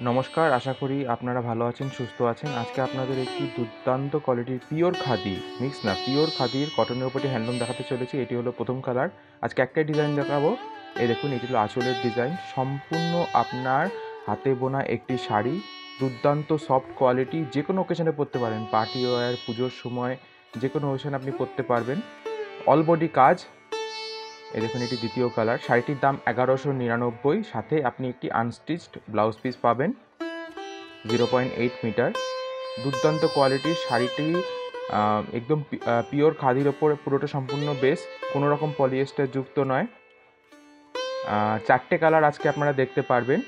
নমস্কার, আশা করি আপনারা ভালো আছেন, সুস্থ আছেন। আজকে আপনাদের একটি দুর্দান্ত কোয়ালিটির পিওর খাদি, মিক্স না, পিওর খাদির কটনের উপর হ্যান্ডলুম দেখাতে চলেছি। এটি হলো প্রথম কালার। আজকে একটাই ডিজাইন দেখাবো। এই দেখুন, এটি হলো আঁচলের ডিজাইন। সম্পূর্ণ আপনার হাতে বোনা একটি শাড়ি, দুর্দান্ত সফট কোয়ালিটি। যে কোনো ওকেশনে পরতে পারেন, পার্টি ওয়্যার, পুজোর সময় যে কোনো ওকেশনে আপনি পরতে পারবেন। অল বডি কাজ। এই দেখুন, এটি দ্বিতীয় কালার। শাড়িটির দাম 1199। সাথে আপনি একটি আনস্টিচড ব্লাউজ পিস পাবেন 0.8 মিটার। দুর্দান্ত কোয়ালিটির শাড়িটি, একদম পিওর খাদির ওপর পুরোটা সম্পূর্ণ বেস, কোনো রকম পলিয়েস্টার যুক্ত নয়। 4টে কালার আজকে আপনারা দেখতে পারবেন।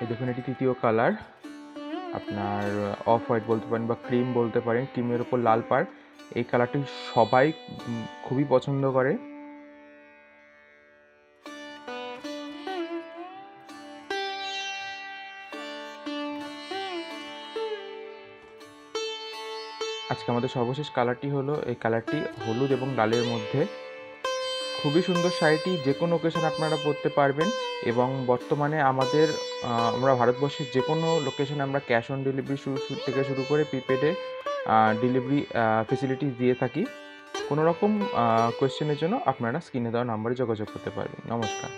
এই দেখুন, এটি তৃতীয় কালার। আপনার অফ হোয়াইট বলতে পারেন বা ক্রিম বলতে পারেন, ক্রিমের ওপর লাল পাড়। এই কালারটি সবাই খুবই পছন্দ করে। আজকে আমাদের সর্বশেষ কালারটি হলো, এই কালারটি হলুদ এবং লালের মধ্যে। খুবই সুন্দর শাড়িটি, যে কোনো ওকেশন আপনারা পরতে পারবেন। এবং বর্তমানে আমরা ভারতবর্ষের যে কোনো লোকেশনে আমরা ক্যাশ অন ডেলিভারি থেকে শুরু করে প্রিপেডে ডেলিভারি ফেসিলিটি দিয়ে থাকি। কোনো রকম কোয়েশ্চেনের জন্য আপনারা স্ক্রিনে দেওয়া নাম্বারে যোগাযোগ করতে পারবেন। নমস্কার।